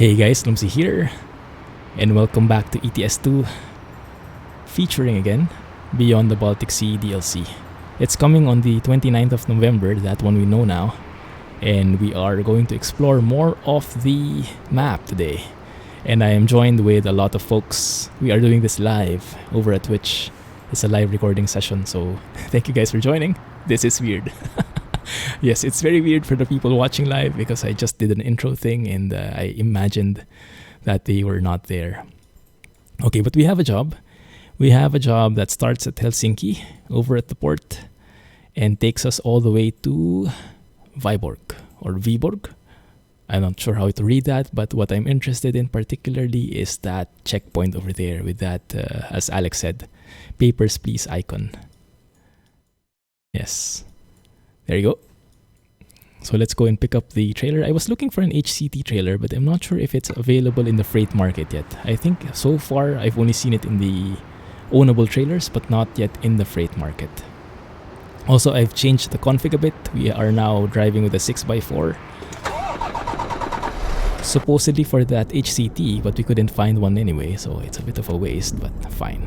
Hey guys, Clumsy here, and welcome back to ETS2, featuring again Beyond the Baltic Sea DLC. It's coming on the 29th of November, that one we know now, and we are going to explore more of the map today. And I am joined with a lot of folks. We are doing this live over at Twitch. It's a live recording session, so thank you guys for joining. This is weird. Yes, it's very weird for the people watching live because I just did an intro thing and I imagined that they were not there. Okay, but we have a job. We have a job that starts at Helsinki over at the port and takes us all the way to Vyborg or Vyborg. I'm not sure how to read that, but what I'm interested in particularly is that checkpoint over there with that, as Alex said, papers please icon. Yes. There you go. So let's go and pick up the trailer. I was looking for an HCT trailer, but I'm not sure if it's available in the freight market yet. I think so far I've only seen it in the ownable trailers, but not yet in the freight market. Also, I've changed the config a bit. We are now driving with a 6x4. Supposedly for that HCT, but we couldn't find one anyway, so it's a bit of a waste, but fine.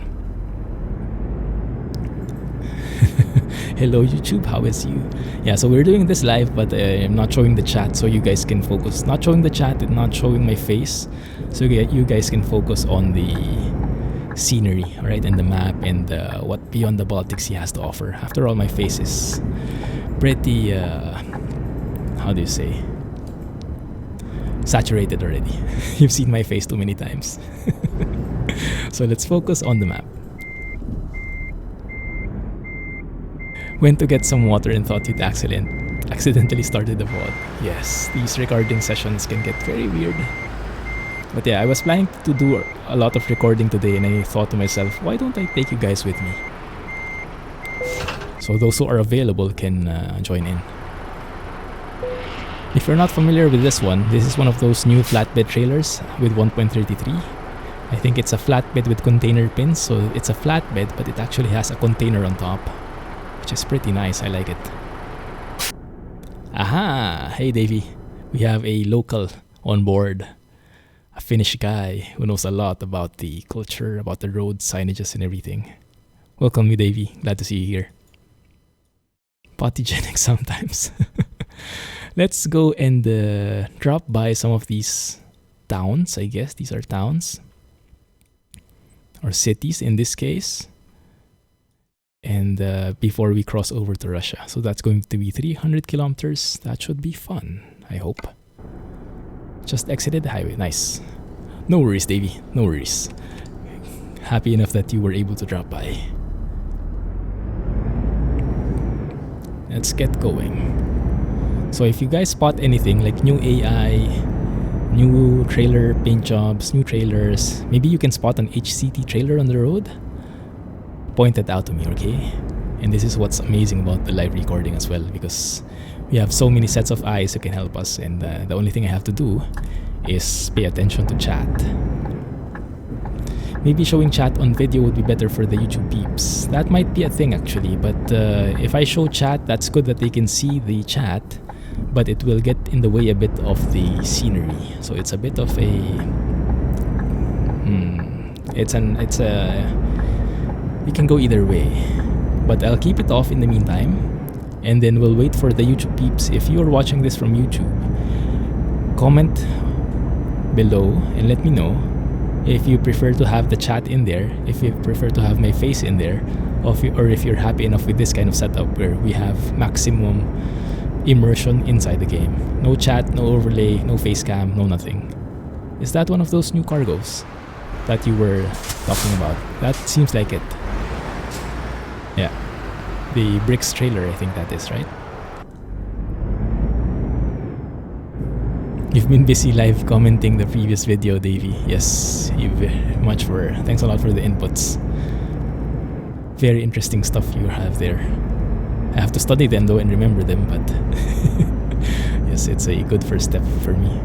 Hello YouTube, how is you? Yeah, so we're doing this live, but I'm not showing the chat so you guys can focus. Not showing the chat and not showing my face, so you guys can focus on the scenery, alright, and the map and what Beyond the Baltic Sea has to offer. After all, my face is pretty, how do you say, saturated already. You've seen my face too many times. So let's focus on the map. Went to get some water and thought you'd accidentally started the VOD. Yes, these recording sessions can get very weird. But yeah, I was planning to do a lot of recording today and I thought to myself, why don't I take you guys with me? So those who are available can join in. If you're not familiar with this is one of those new flatbed trailers with 1.33. I think it's a flatbed with container pins, so it's a flatbed but it actually has a container on top, which is pretty nice. I like it. Aha! Hey Davey, we have a local on board, a Finnish guy who knows a lot about the culture, about the road signages and everything. Welcome me Davey, glad to see you here. Potygenic sometimes. Let's go and drop by some of these towns. I guess these are towns or cities in this case. And before we cross over to Russia. So that's going to be 300 kilometers. That should be fun, I hope. Just exited the highway. Nice. No worries, Davey. No worries. Happy enough that you were able to drop by. Let's get going. So if you guys spot anything like new AI, new trailer paint jobs, new trailers, maybe you can spot an HCT trailer on the road, point it out to me, okay? And this is what's amazing about the live recording as well, because we have so many sets of eyes who can help us, and the only thing I have to do is pay attention to chat. Maybe showing chat on video would be better for the YouTube peeps. That might be a thing actually, but if I show chat, that's good that they can see the chat, but it will get in the way a bit of the scenery. So it's a bit of a it can go either way, but I'll keep it off in the meantime, and then we'll wait for the YouTube peeps. If you are watching this from YouTube, comment below and let me know if you prefer to have the chat in there, if you prefer to have my face in there, or if you're happy enough with this kind of setup where we have maximum immersion inside the game. No chat, no overlay, no face cam, no nothing. Is that one of those new cargoes that you were talking about? That seems like it. Yeah, the bricks trailer, I think that is, right? You've been busy live commenting the previous video, Davey. Yes, thanks a lot for the inputs. Very interesting stuff you have there. I have to study them though and remember them, but yes, it's a good first step for me.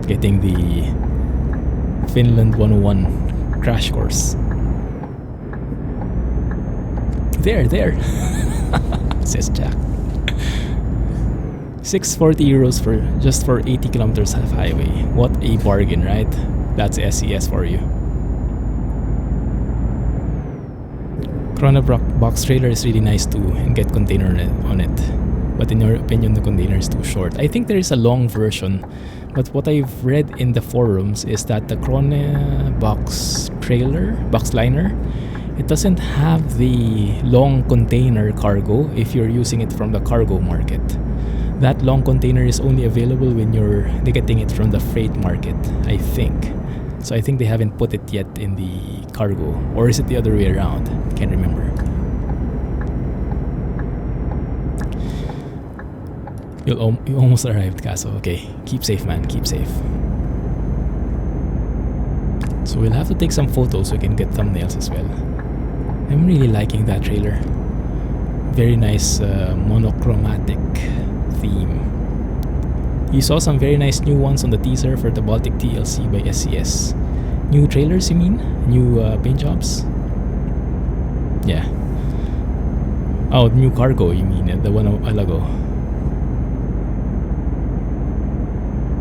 Getting the Finland 101 crash course. There, says Jack. €640 for just for 80 kilometers of highway. What a bargain, right? That's SES for you. Box trailer is really nice too, and get container on it. But in your opinion, the container is too short. I think there is a long version, but what I've read in the forums is that the Krone box liner, it doesn't have the long container cargo if you're using it from the cargo market. That long container is only available when they're getting it from the freight market, I think. So I think they haven't put it yet in the cargo. Or is it the other way around? Can't remember. You almost arrived, Caso. Okay, keep safe, man. Keep safe. So we'll have to take some photos so we can get thumbnails as well. I'm really liking that trailer. Very nice monochromatic theme. You saw some very nice new ones on the teaser for the Baltic DLC by SCS. New trailers, you mean? New paint jobs? Yeah. Oh, new cargo, you mean? The one a while ago.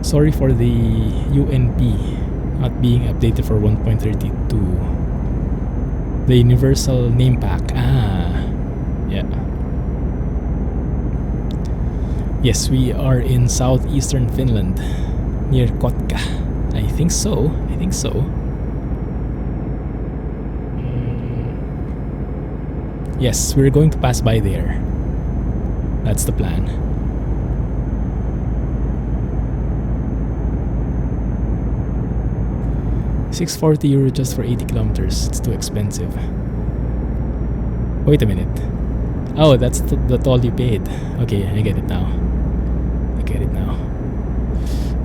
Sorry for the UNP not being updated for 1.32. The universal name pack. Yeah. Yes, we are in southeastern Finland, near Kotka. I think so. Yes, we're going to pass by there. That's the plan. €640 just for 80 kilometers. It's too expensive. Wait a minute. Oh, that's the toll you paid. Okay, I get it now.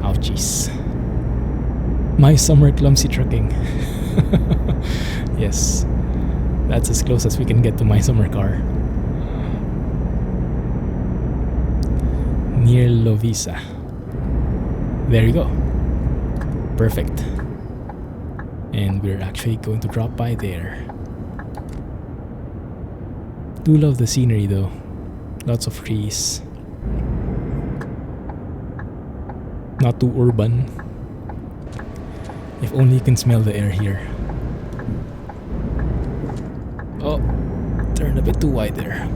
Ouchies. My summer clumsy trucking. Yes. That's as close as we can get to my summer car. Near Lovisa. There you go. Perfect. And we're actually going to drop by there. Do love the scenery though. Lots of trees. Not too urban. If only you can smell the air here. Oh, turned a bit too wide there.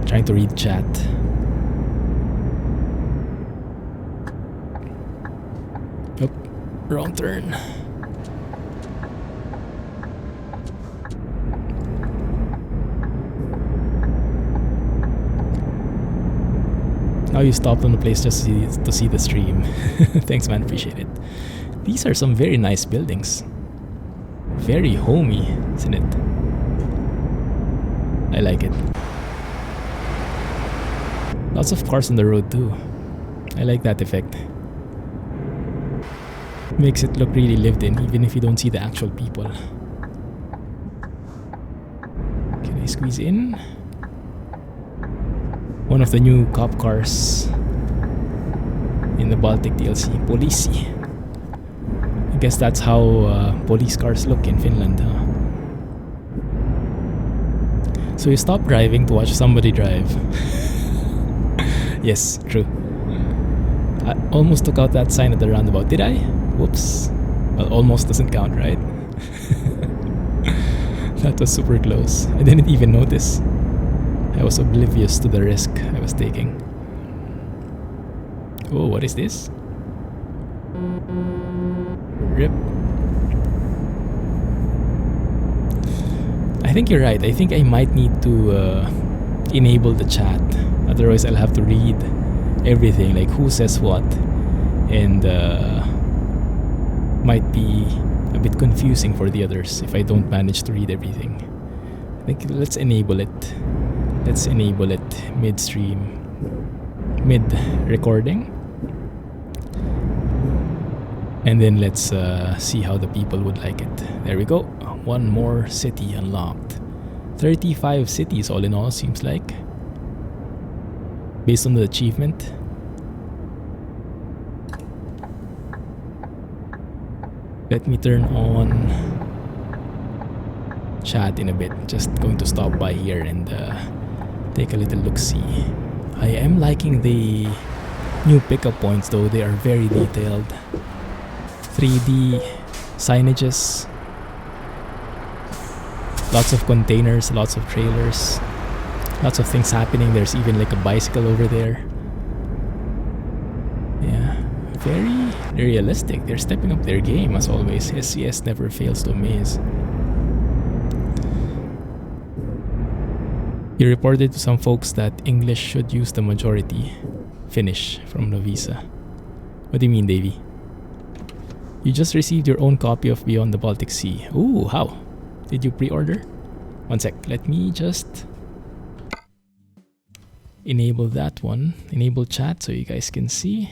Trying to read chat. Oh, wrong turn. Now you stopped on the place just to see the stream. Thanks, man. Appreciate it. These are some very nice buildings. Very homey, isn't it? I like it. Lots of cars on the road too. I like that effect. Makes it look really lived in, even if you don't see the actual people. Can I squeeze in? One of the new cop cars in the Baltic DLC, Poliisi. I guess that's how police cars look in Finland, huh? So you stop driving to watch somebody drive. Yes, true. I almost took out that sign at the roundabout. Did I? Whoops. Well, almost doesn't count, right? That was super close. I didn't even notice. I was oblivious to the risk I was taking. Oh, what is this? Rip. I think you're right. I think I might need to enable the chat. Otherwise, I'll have to read everything, like who says what, and might be a bit confusing for the others if I don't manage to read everything. I think let's enable it. Let's enable it midstream, mid-recording. And then let's see how the people would like it. There we go. One more city unlocked. 35 cities all in all, seems like. Based on the achievement. Let me turn on chat in a bit. Just going to stop by here and take a little look-see. I am liking the new pickup points though. They are very detailed. 3D signages. Lots of containers, lots of trailers. Lots of things happening. There's even like a bicycle over there. Yeah, very realistic. They're stepping up their game as always. SCS never fails to amaze. He reported to some folks that English should use the majority. Finnish from Lovisa. What do you mean, Davey? You just received your own copy of Beyond the Baltic Sea. Ooh, how? Did you pre-order? One sec, let me just enable that one. Enable chat so you guys can see.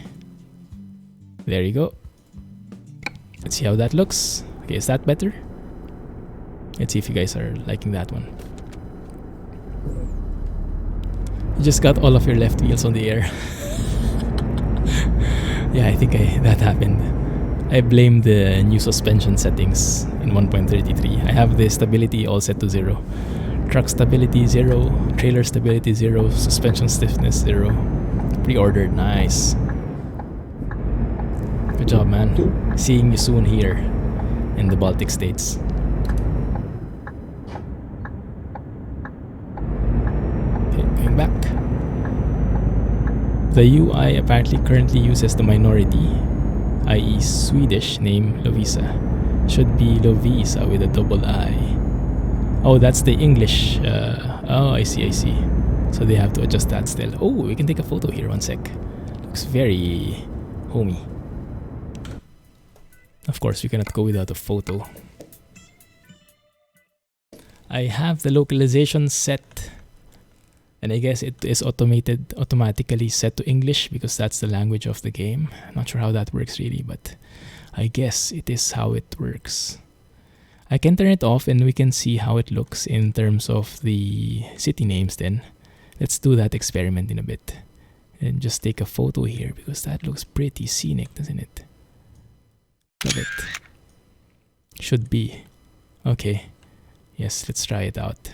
There you go. Let's see how that looks. Okay, is that better? Let's see if you guys are liking that one. You just got all of your left wheels on the air. Yeah, I think that happened. I blame the new suspension settings in 1.33. I have the stability all set to 0. Truck stability 0, trailer stability 0, suspension stiffness 0. Pre-ordered, nice. Good job, man. Seeing you soon here in the Baltic states. Okay, going back. The UI apparently currently uses the minority, i.e. Swedish name Lovisa. Should be Lovisa with a double I. Oh, that's the English. Oh, I see. So they have to adjust that still. Oh, we can take a photo here. One sec. Looks very homey. Of course, we cannot go without a photo. I have the localization set. And I guess it is automatically set to English because that's the language of the game. I'm not sure how that works really, but I guess it is how it works. I can turn it off and we can see how it looks in terms of the city names then. Let's do that experiment in a bit. And just take a photo here because that looks pretty scenic, doesn't it? Love it. Should be. Okay. Yes, let's try it out.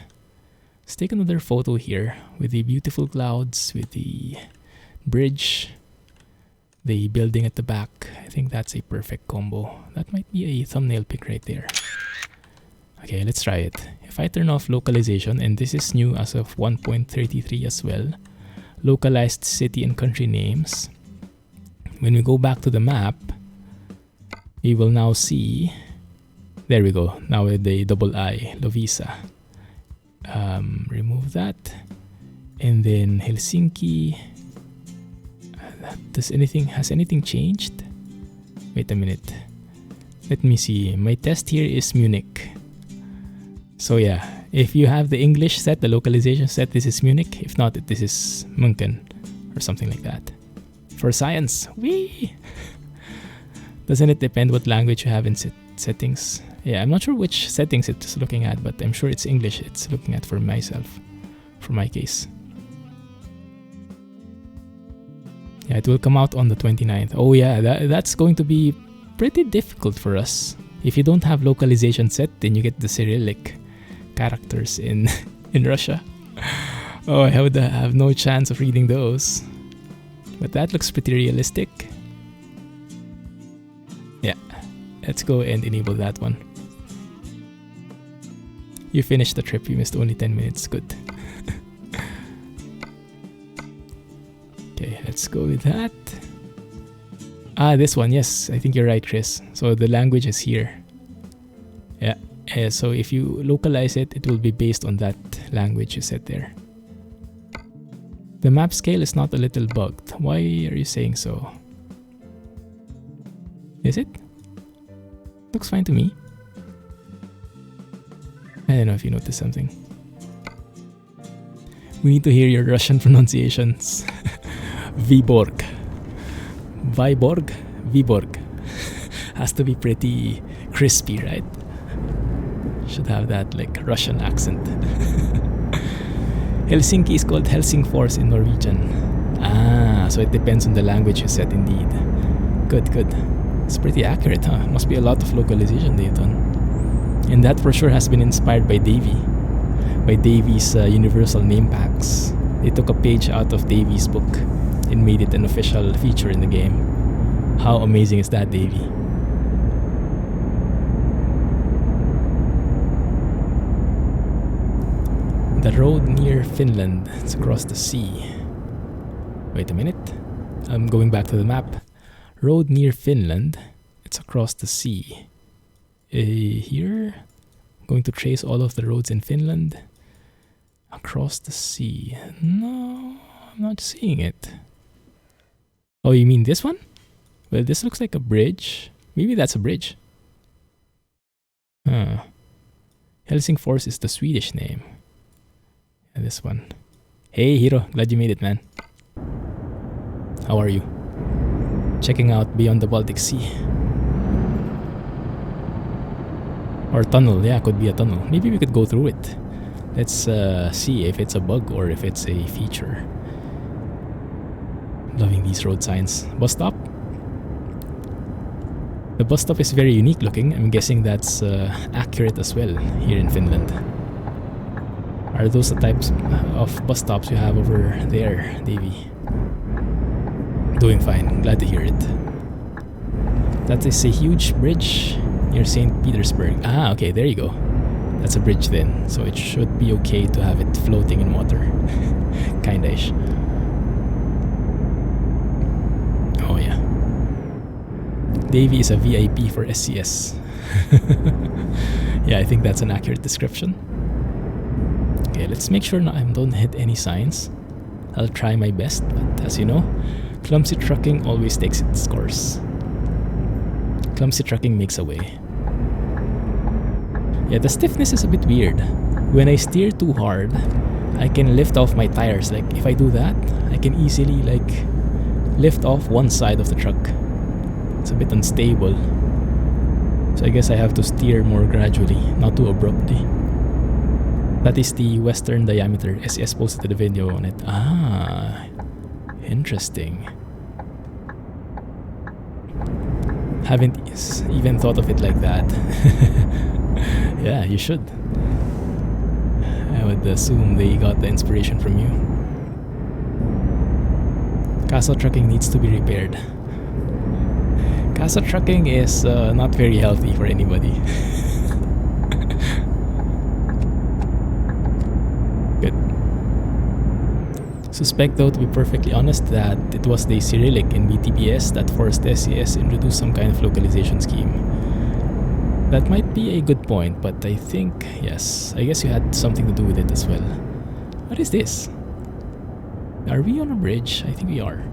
Let's take another photo here with the beautiful clouds, with the bridge, the building at the back. I think that's a perfect combo. That might be a thumbnail pic right there. Okay, let's try it. If I turn off localization, and this is new as of 1.33 as well, localized city and country names. When we go back to the map, we will now see, there we go, now with the double I, Lovisa. Remove that, and then Helsinki. Has anything changed? Wait a minute. Let me see. My test here is Munich. So yeah, if you have the English set, the localization set, this is Munich. If not, this is München or something like that. For science, wee. Doesn't it depend what language you have in settings? Yeah, I'm not sure which settings it's looking at, but I'm sure it's English it's looking at for myself, for my case. Yeah, it will come out on the 29th. Oh yeah, that's going to be pretty difficult for us. If you don't have localization set, then you get the Cyrillic characters in Russia. Oh, I would have no chance of reading those. But that looks pretty realistic. Yeah, let's go and enable that one. You finished the trip, you missed only 10 minutes. Good. Okay, let's go with that. Ah, this one, yes. I think you're right, Chris. So the language is here. Yeah. So if you localize it, it will be based on that language you set there. The map scale is not a little bugged. Why are you saying so? Is it? Looks fine to me. I don't know if you noticed something. We need to hear your Russian pronunciations. Vyborg. Vyborg? Vyborg. Has to be pretty crispy, right? Should have that like Russian accent. Helsinki is called Helsingfors in Norwegian. Ah, so it depends on the language you set indeed. Good, good. It's pretty accurate, huh? Must be a lot of localization they've done. And that for sure has been inspired by Davy's universal name packs. They took a page out of Davy's book and made it an official feature in the game. How amazing is that, Davy? The road near Finland, it's across the sea. Wait a minute, I'm going back to the map. Road near Finland, it's across the sea. Here, I'm going to trace all of the roads in Finland. Across the sea. No, I'm not seeing it. Oh, you mean this one? Well, this looks like a bridge. Maybe that's a bridge. Huh. Helsingfors is the Swedish name. And this one. Hey, Hiro. Glad you made it, man. How are you? Checking out beyond the Baltic Sea. Or tunnel. Yeah, could be a tunnel. Maybe we could go through it. Let's see if it's a bug or if it's a feature. Loving these road signs. Bus stop? The bus stop is very unique looking. I'm guessing that's accurate as well here in Finland. Are those the types of bus stops you have over there, Davey? Doing fine. Glad to hear it. That is a huge bridge near St. Petersburg. Ah, okay, there you go. That's a bridge then, so it should be okay to have it floating in water. Kinda-ish. Oh yeah. Davey is a VIP for SCS. Yeah, I think that's an accurate description. Okay, let's make sure I don't hit any signs. I'll try my best, but as you know, Clumsy trucking always takes its course. Clumsy trucking makes a way. Yeah, the stiffness is a bit weird. When I steer too hard, I can lift off my tires. Like, if I do that, I can easily, like, lift off one side of the truck. It's a bit unstable. So I guess I have to steer more gradually, not too abruptly. That is the western diameter. SES posted a video on it. Ah, interesting. Haven't even thought of it like that. Yeah, you should. I would assume they got the inspiration from you. Castle trucking needs to be repaired. Castle trucking is not very healthy for anybody. Good. Suspect, though, to be perfectly honest, that it was the Cyrillic in BTPS that forced SES to introduce some kind of localization scheme. That might be a good point, but I think, yes, I guess you had something to do with it as well. What is this? Are we on a bridge? I think we are.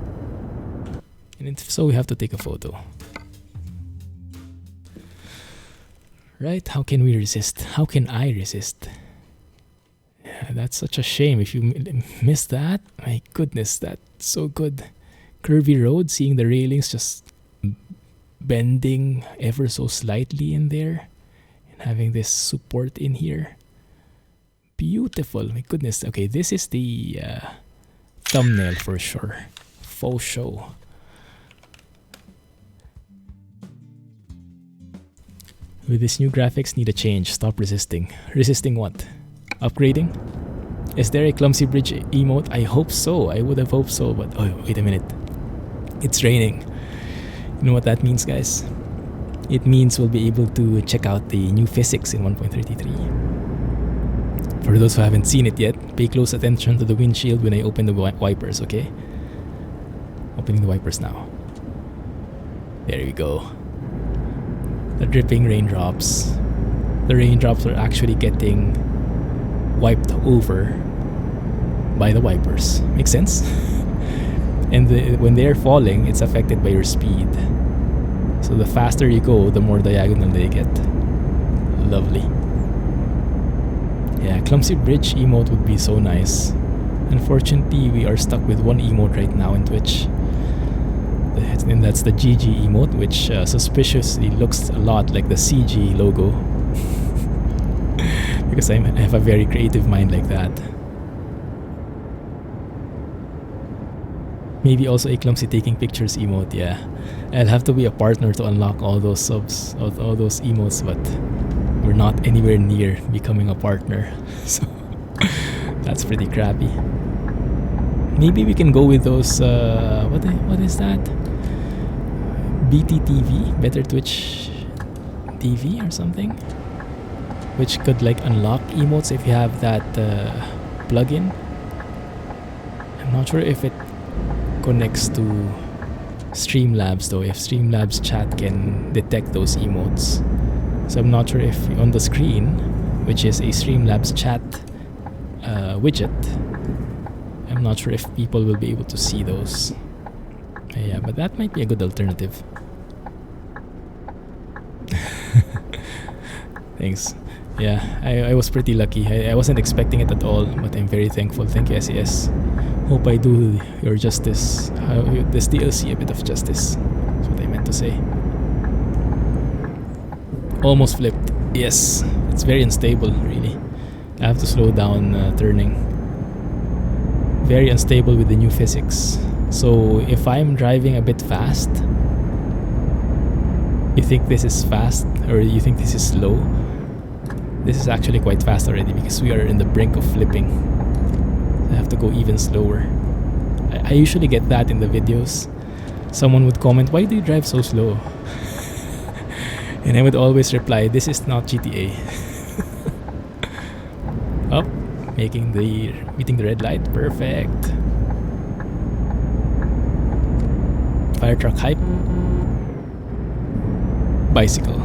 And if so, we have to take a photo. Right? How can we resist? How can I resist? Yeah, that's such a shame. If you missed that, my goodness, that's so good. Curvy road, seeing the railings just bending ever so slightly in there and having this support in here. Beautiful. My goodness. Okay, this is the thumbnail for sure. Faux show. With this new graphics, need a change. Stop resisting. Resisting what? Upgrading? Is there a Clumsy Bridge emote? I hope so. I would have hoped so, but oh, wait a minute. It's raining. You know what that means, guys? It means we'll be able to check out the new physics in 1.33. For those who haven't seen it yet, pay close attention to the windshield when I open the wipers, okay? Opening the wipers now. There we go. The dripping raindrops. The raindrops are actually getting wiped over by the wipers. Makes sense? And when they're falling, it's affected by your speed. So the faster you go, the more diagonal they get. Lovely. Yeah, Clumsy Bridge emote would be so nice. Unfortunately, we are stuck with one emote right now in Twitch. And that's the GG emote, which suspiciously looks a lot like the CG logo. Because I have a very creative mind like that. Maybe also a Clumsy taking pictures emote, yeah. I'll have to be a partner to unlock all those subs, all those emotes, but we're not anywhere near becoming a partner. So that's pretty crappy. Maybe we can go with those, what is that? BTTV, Better Twitch TV or something? Which could like unlock emotes if you have that plugin. I'm not sure if it connects to Streamlabs though, if Streamlabs chat can detect those emotes. So I'm not sure if on the screen, which is a Streamlabs chat widget, I'm not sure if people will be able to see those. Yeah, but that might be a good alternative. Thanks. Yeah, I was pretty lucky. I wasn't expecting it at all, but I'm very thankful. Thank you, SES. Hope I do your justice, this DLC a bit of justice. That's what I meant to say. Almost flipped. Yes, it's very unstable, really. I have to slow down turning. Very unstable with the new physics. So if I'm driving a bit fast, you think this is fast or you think this is slow? This is actually quite fast already because we are in the brink of flipping. I have to go even slower. I usually get that in the videos. Someone would comment, "Why do you drive so slow?" And I would always reply, "This is not GTA." Up, meeting the red light. Perfect. Fire truck hype. Bicycle.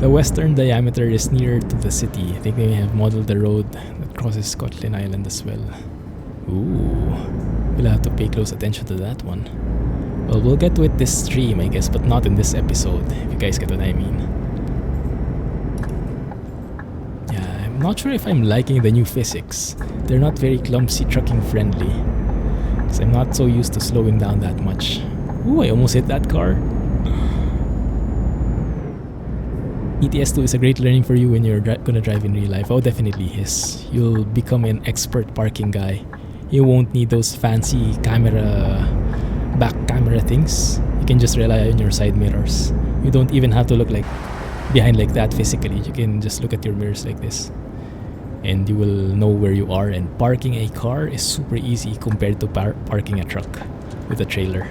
The western diameter is nearer to the city. I think they have modeled the road that crosses Scotland Island as well. Ooh, we'll have to pay close attention to that one. Well, we'll get to it this stream, I guess, but not in this episode, if you guys get what I mean. Yeah, I'm not sure if I'm liking the new physics. They're not very clumsy trucking friendly, because I'm not so used to slowing down that much. Ooh, I almost hit that car. ETS2 is a great learning for you when you're gonna drive in real life. Oh, definitely is. You'll become an expert parking guy. You won't need those fancy back camera things. You can just rely on your side mirrors. You don't even have to look like behind like that physically. You can just look at your mirrors like this, and you will know where you are. And parking a car is super easy compared to parking a truck with a trailer.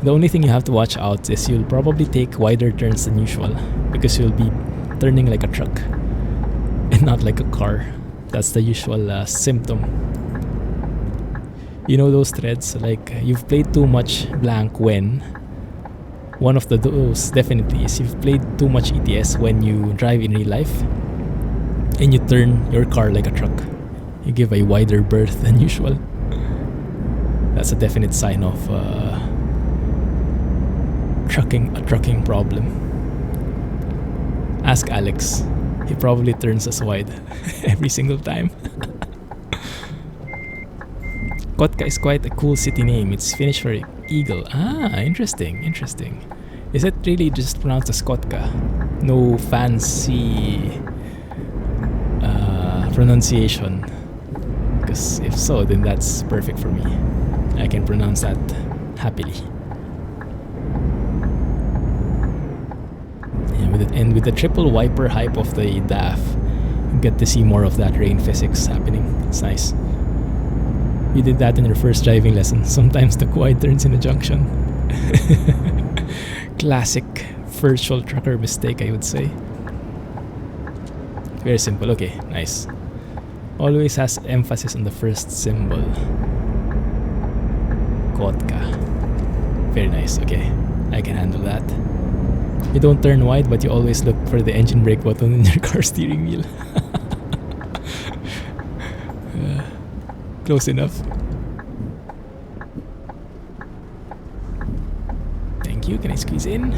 The only thing you have to watch out is you'll probably take wider turns than usual because you'll be turning like a truck and not like a car. That's the usual symptom. You know those threads, like you've played too much blank when. One of those definitely is you've played too much ETS when you drive in real life and you turn your car like a truck. You give a wider berth than usual. That's a definite sign of a trucking problem. Ask Alex. He probably turns us wide every single time. Kotka is quite a cool city name. It's Finnish for eagle. Ah, interesting. Is it really just pronounced as Kotka? No fancy pronunciation? Because if so, then that's perfect for me. I can pronounce that happily. And with the triple wiper hype of the DAF, you get to see more of that rain physics happening. It's nice. You did that in your first driving lesson. Sometimes the quad turns in a junction. Classic virtual trucker mistake, I would say. Very simple. Okay, nice. Always has emphasis on the first symbol. Kotka. Very nice. Okay, I can handle that. You don't turn wide, but you always look for the engine brake button in your car steering wheel. Close enough. Thank you. Can I squeeze in?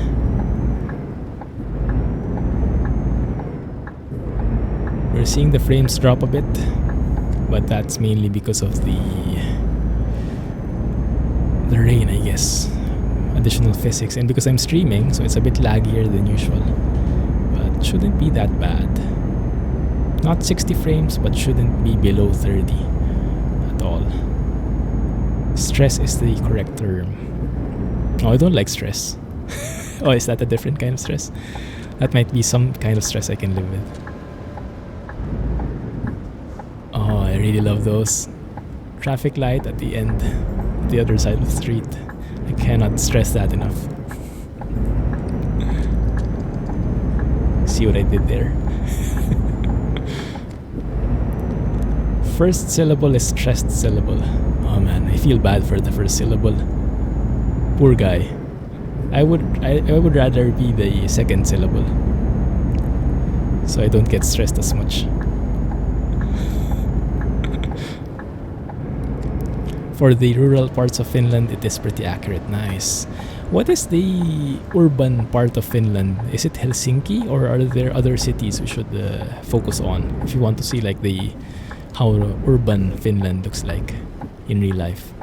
We're seeing the frames drop a bit, but that's mainly because of the rain, I guess. Additional physics, and because I'm streaming, so it's a bit laggier than usual, but shouldn't be that bad. Not 60 frames, but shouldn't be below 30 at all. Stress is the correct term. Oh, I don't like stress. Oh, is that a different kind of stress? That might be some kind of stress I can live with. Oh, I really love those. Traffic light at the end, the other side of the street. I cannot stress that enough. See what I did there? First syllable is stressed syllable. Oh man, I feel bad for the first syllable. Poor guy. I would rather be the second syllable, so I don't get stressed as much. For the rural parts of Finland, it is pretty accurate. Nice. What is the urban part of Finland? Is it Helsinki, or are there other cities we should focus on if you want to see like how urban Finland looks like in real life?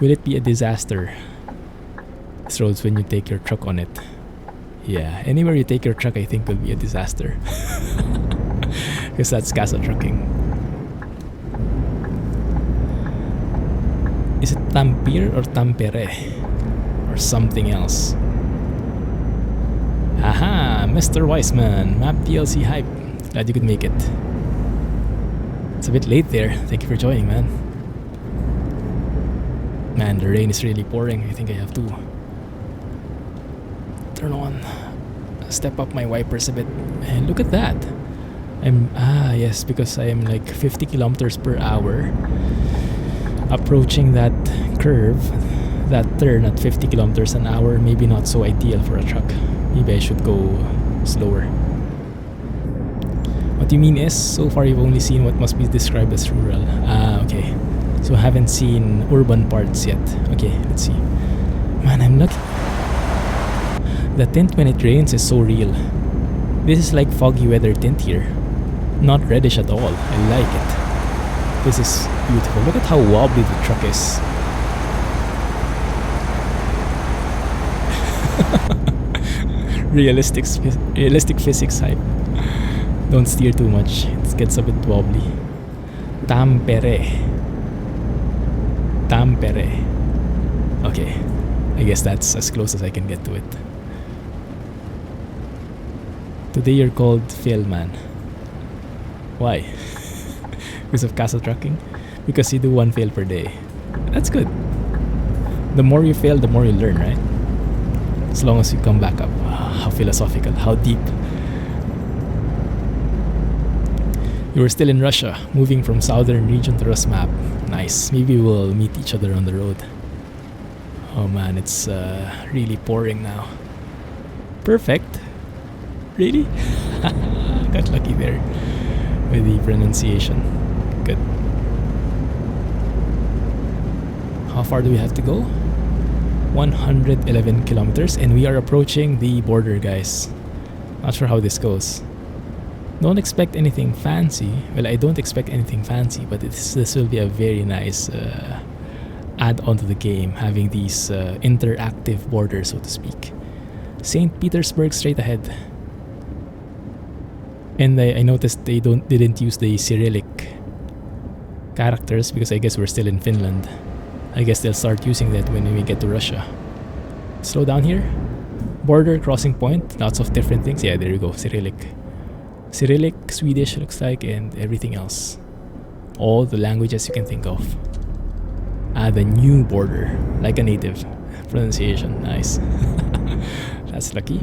Will it be a disaster? This roads when you take your truck on it. Yeah, anywhere you take your truck, I think will be a disaster. Because that's casa trucking. Is it Tampere or Tampere? Or something else? Aha! Mr. Weissman, Map DLC hype. Glad you could make it. It's a bit late there. Thank you for joining, man. Man, the rain is really pouring. I think I have to turn on, step up my wipers a bit. And look at that. Yes, because I am like 50 kilometers per hour approaching that curve, that turn at 50 kilometers an hour. Maybe not so ideal for a truck. Maybe I should go slower. What you mean is, so far you've only seen what must be described as rural. Okay. So I haven't seen urban parts yet. Okay, let's see. Man, I'm lucky. The tint when it rains is so real. This is like foggy weather tint here. Not reddish at all. I like it. This is beautiful. Look at how wobbly the truck is. Realistic physics hype. Don't steer too much. It gets a bit wobbly. Tampere. Okay. I guess that's as close as I can get to it. Today you're called Failman. Why? Because of casa trucking? Because you do one fail per day. That's good. The more you fail, the more you learn, right? As long as you come back up. How philosophical, how deep. You were still in Russia, moving from southern region to Rusmap. Nice. Maybe we'll meet each other on the road. Oh man, it's really pouring now. Perfect. Really? Got lucky there with the pronunciation. Good. How far do we have to go? 111 kilometers, and we are approaching the border, guys. Not sure how this goes. Don't expect anything fancy. Well, I don't expect anything fancy, but this will be a very nice add-on to the game, having these interactive borders, so to speak. St. Petersburg straight ahead. And I noticed they didn't use the Cyrillic characters because I guess we're still in Finland. I guess they'll start using that when we get to Russia. Slow down here. Border crossing point. Lots of different things. Yeah, there you go. Cyrillic, Swedish looks like, and everything else. All the languages you can think of. The new border. Like a native. Pronunciation. Nice. That's lucky.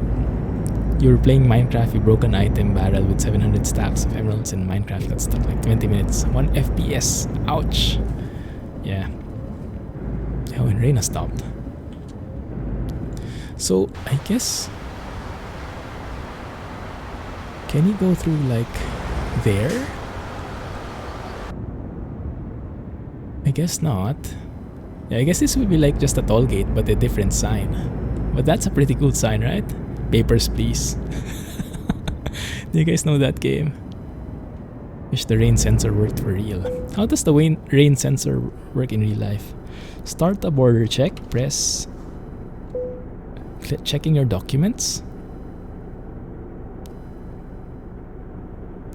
You were playing Minecraft, you broke an item barrel with 700 stacks of emeralds in Minecraft. Got stuck like 20 minutes. 1 FPS. Ouch. Yeah. Oh, and rain has stopped. So, I guess... Can you go through like there? I guess not. Yeah, I guess this would be like just a toll gate but a different sign. But that's a pretty cool sign, right? Papers, please. Do you guys know that game? Wish the rain sensor worked for real. How does the rain sensor work in real life? Start a border check. Press... Checking your documents.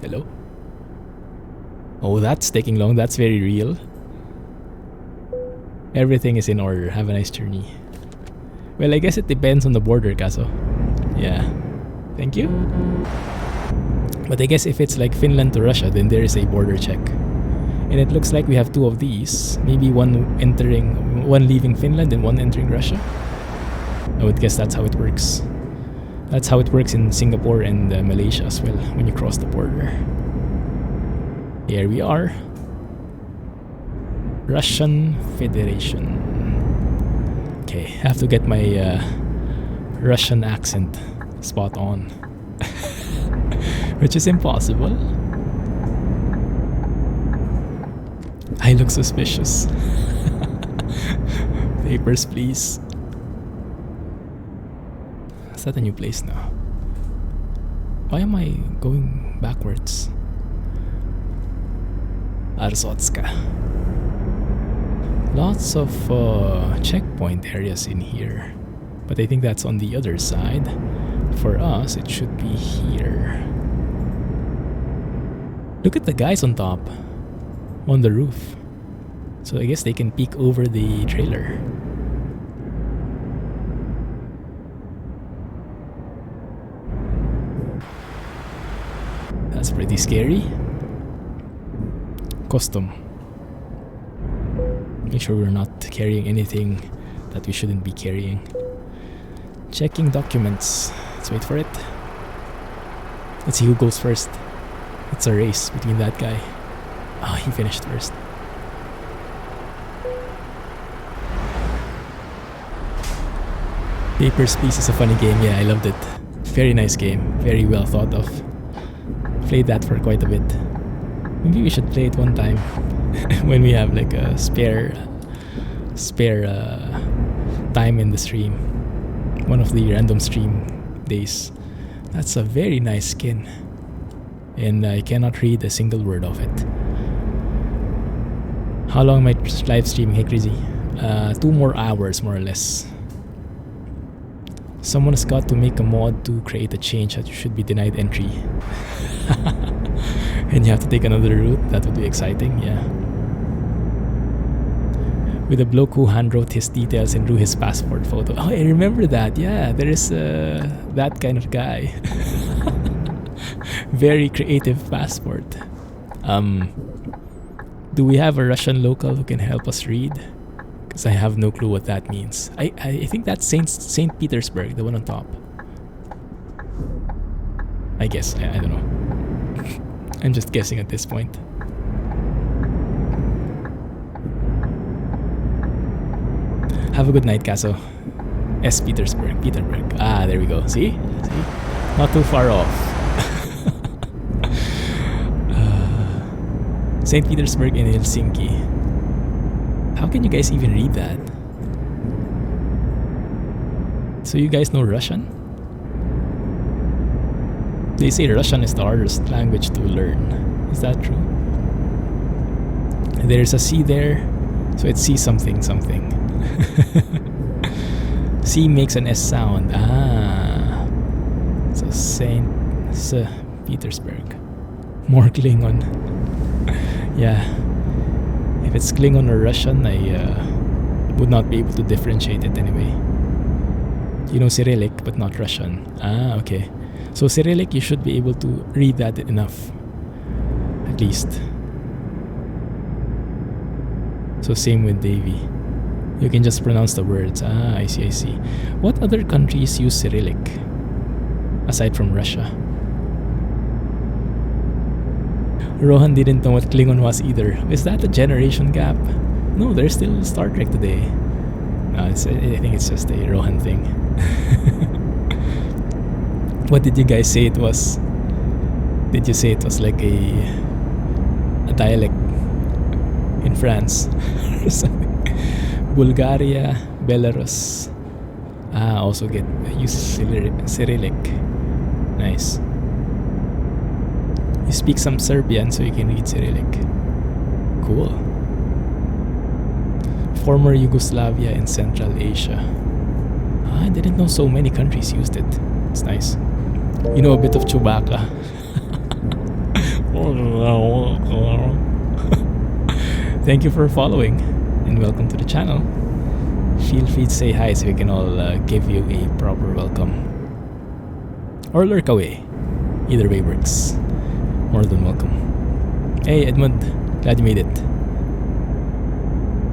Hello? Oh, that's taking long. That's very real. Everything is in order. Have a nice journey. Well, I guess it depends on the border, kaso. Yeah. Thank you. But I guess if it's like Finland to Russia, then there is a border check. And it looks like we have two of these. Maybe one leaving Finland and one entering Russia. I would guess that's how it works. That's how it works in Singapore and Malaysia as well when you cross the border. Here we are. Russian Federation. Okay, I have to get my Russian accent spot on. Which is impossible. I look suspicious. Papers, please. Is that a new place now? Why am I going backwards? Arzotska. Lots of checkpoint areas in here. But I think that's on the other side. For us, it should be here. Look at the guys on top. On the roof. So I guess they can peek over the trailer. That's pretty scary. Custom. Make sure we're not carrying anything that we shouldn't be carrying. Checking documents. Let's wait for it. Let's see who goes first. It's a race between that guy. Oh, he finished first. Papers, Please is a funny game. Yeah, I loved it. Very nice game. Very well thought of. Played that for quite a bit. Maybe we should play it one time when we have like a spare time in the stream. One of the random stream days. That's a very nice skin. And I cannot read a single word of it. How long am I live streaming? Hey, Crazy. 2 more hours, more or less. Someone's got to make a mod to create a change that you should be denied entry. And you have to take another route. That would be exciting, yeah. With a bloke who handwrote his details and drew his passport photo. Oh, I remember that. Yeah, there is that kind of guy. Very creative passport. Do we have a Russian local who can help us read? Because I have no clue what that means. I think that's Saint Petersburg, the one on top. I guess. I don't know. I'm just guessing at this point. Have a good night, Caso. S. Petersburg. Ah, there we go. See? Not too far off. St. Petersburg and Helsinki. How can you guys even read that? So you guys know Russian? They say Russian is the hardest language to learn. Is that true? There's a C there, so it's C something. C makes an S sound. Ah. So St. Petersburg. More Klingon. Yeah. If it's Klingon or Russian, I would not be able to differentiate it anyway. You know Cyrillic, but not Russian. Ah, okay. So Cyrillic, you should be able to read that enough. At least. So same with Davy. You can just pronounce the words. Ah, I see. What other countries use Cyrillic? Aside from Russia. Rohan didn't know what Klingon was either. Is that a generation gap? No, there's still Star Trek today. No, I think it's just a Rohan thing. What did you guys say it was? Did you say it was like a dialect in France or something? Bulgaria, Belarus. Ah, also use Cyrillic. Nice. You speak some Serbian so you can read Cyrillic. Cool. Former Yugoslavia and Central Asia. I didn't know so many countries used it. It's nice. You know a bit of Chewbacca. Thank you for following and welcome to the channel. Feel free to say hi so we can all give you a proper welcome. Or lurk away. Either way works. More than welcome. Hey Edmund, glad you made it.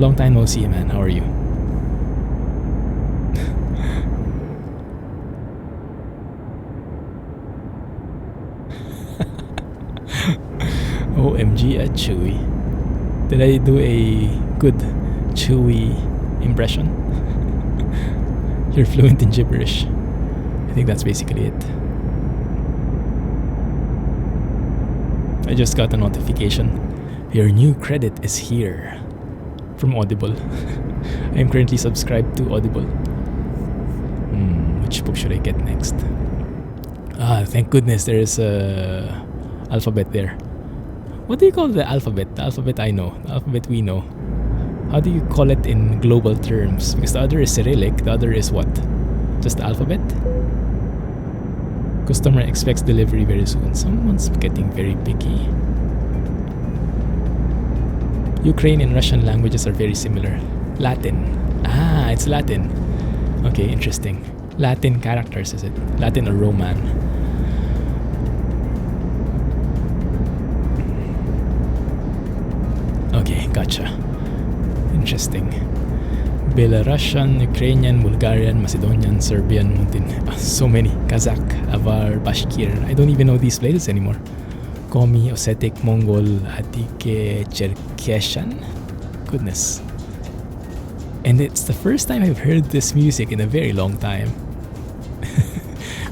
Long time no see, man. How are you? OMG at Chewy. Did I do a good Chewy impression? You're fluent in gibberish. I think that's basically it. I just got a notification. Your new credit is here. From Audible. I am currently subscribed to Audible. Which book should I get next? Thank goodness there is a alphabet there. What do you call the alphabet? The alphabet I know. The alphabet we know. How do you call it in global terms? Because the other is Cyrillic. The other is what? Just the alphabet? Customer expects delivery very soon. Someone's getting very picky. Ukrainian and Russian languages are very similar. Latin. It's Latin. Okay, interesting. Latin characters, is it? Latin or Roman? Okay, gotcha. Interesting. Belarusian, Ukrainian, Bulgarian, Macedonian, Serbian, so many. Kazakh, Avar, Bashkir. I don't even know these places anymore. Komi, Ossetic, Mongol, Atike, Cherkessian. Goodness. And it's the first time I've heard this music in a very long time.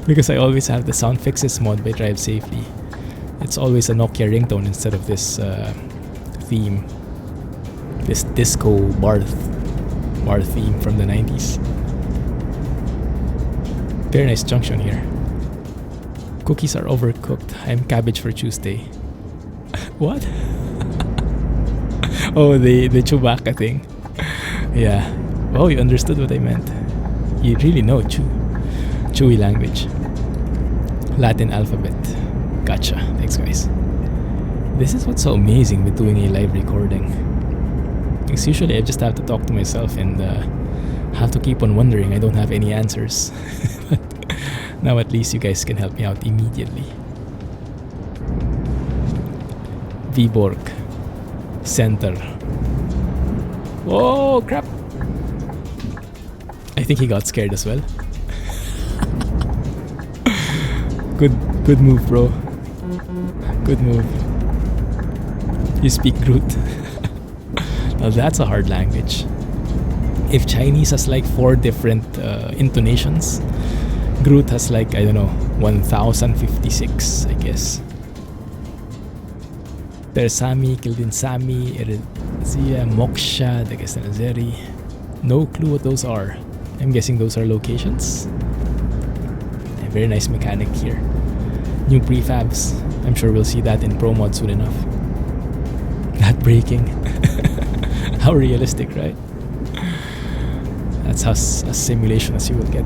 Because I always have the sound fixes mod by Drive Safely. It's always a Nokia ringtone instead of this theme. This disco bar theme from the 90s. Very nice junction here. Cookies are overcooked. I'm cabbage for Tuesday. What? Oh, the Chewbacca thing. Yeah. Oh, you understood what I meant. You really know Chewy language. Latin alphabet. Gotcha. Thanks, guys. This is what's so amazing with doing a live recording. Because usually I just have to talk to myself and have to keep on wondering. I don't have any answers. But now at least you guys can help me out immediately. Vyborg. Center. Oh, crap. I think he got scared as well. Good move, bro. Good move. You speak Groot. Now that's a hard language. If Chinese has like 4 different intonations, Groot has like, I don't know, 1056, I guess. Tersami, Kildinsami, Erzia, Moksha, Dagestanazeri. No clue what those are. I'm guessing those are locations. A very nice mechanic here. New prefabs. I'm sure we'll see that in Pro Mod soon enough. Not breaking. How realistic, right? That's as simulation as you will get.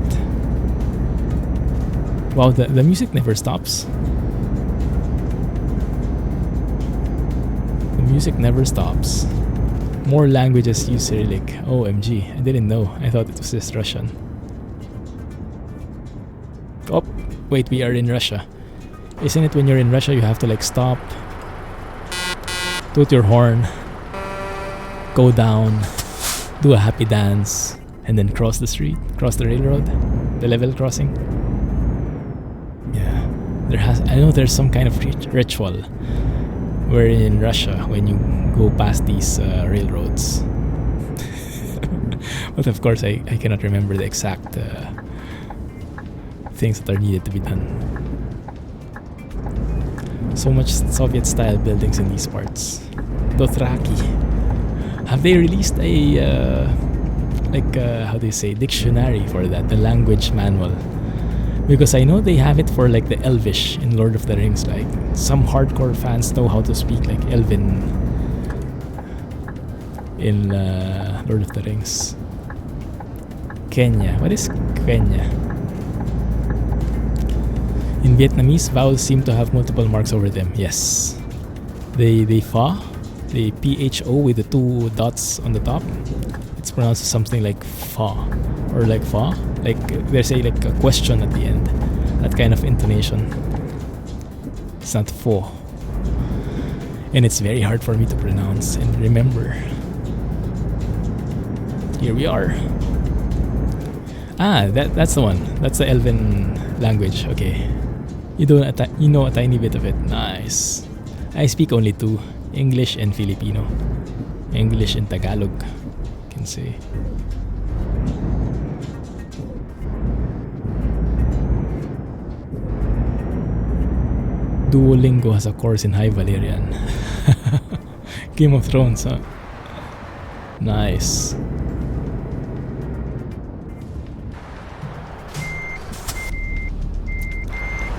Wow, the music never stops. The music never stops. More languages use Cyrillic. OMG, I didn't know. I thought it was just Russian. Oh, wait, we are in Russia. Isn't it when you're in Russia you have to like stop, toot your horn, go down, do a happy dance, and then cross the street, cross the railroad, the level crossing? Yeah, I know there's some kind of ritual where in Russia when you go past these railroads. But of course I cannot remember the exact things that are needed to be done. So much Soviet style buildings in these parts. Dothraki. Have they released a how do you say, dictionary for that, the language manual? Because I know they have it for like the Elvish in Lord of the Rings. Like some hardcore fans know how to speak like Elven in Lord of the Rings. Kenya. What is Kenya? In Vietnamese, vowels seem to have multiple marks over them. Yes. The PHO with the 2 dots on the top. it's pronounced something like fa, or like fa, like there's a like a question at the end, that kind of intonation. It's not fo, and it's very hard for me to pronounce and remember. Here we are. Ah, that's the one. That's the Elven language. Okay, you know a tiny bit of it. Nice. I speak only two: English and Filipino. English and Tagalog, you can say. Duolingo has a course in High Valerian. Game of Thrones, huh? Nice.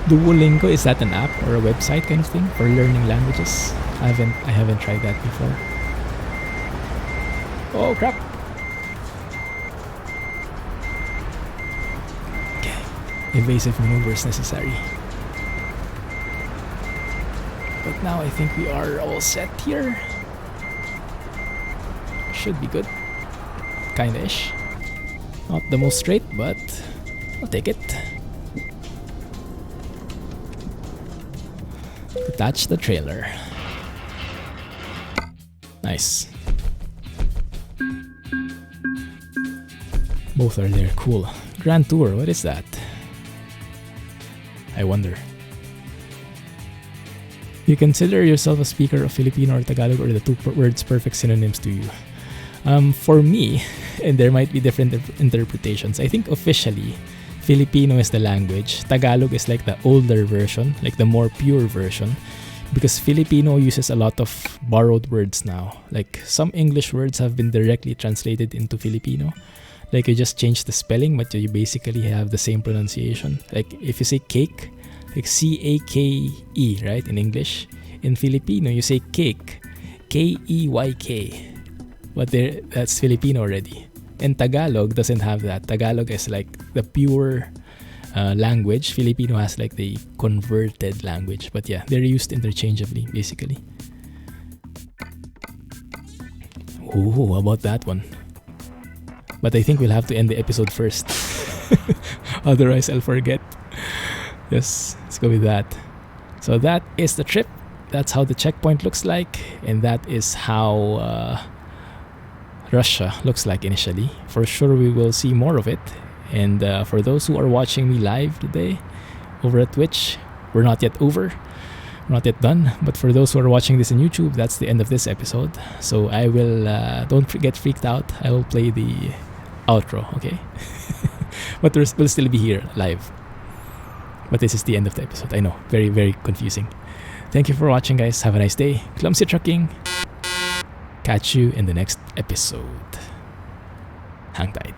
Duolingo, is that an app or a website kind of thing for learning languages? I haven't tried that before. Oh crap! Okay, evasive maneuvers necessary. But now I think we are all set here. Should be good. Kinda-ish. Not the most straight, but I'll take it. Detach the trailer. Nice. Both are there. Cool. Grand Tour. What is that? I wonder. You consider yourself a speaker of Filipino or Tagalog, or the two words perfect synonyms to you? For me, and there might be different interpretations, I think officially, Filipino is the language. Tagalog is like the older version, like the more pure version. Because Filipino uses a lot of borrowed words now. Like some English words have been directly translated into Filipino. Like you just change the spelling, but you basically have the same pronunciation. Like if you say cake, like C-A-K-E, right, in English. In Filipino, you say cake, K-E-Y-K. But that's Filipino already. And Tagalog doesn't have that. Tagalog is like the pure language. Filipino has like the converted language. But yeah, they're used interchangeably, basically. Ooh, how about that one? But I think we'll have to end the episode first. Otherwise, I'll forget. Yes, let's go with that. So that is the trip. That's how the checkpoint looks like. And that is how Russia looks like initially. For sure, we will see more of it. And for those who are watching me live today over at Twitch, we're not yet over. We're not yet done. But for those who are watching this on YouTube, that's the end of this episode. So I will, don't get freaked out. I will play the outro, okay? But we'll still be here live. But this is the end of the episode. I know, very, very confusing. Thank you for watching, guys. Have a nice day. Clumsy Trucking. Catch you in the next episode. Hang tight.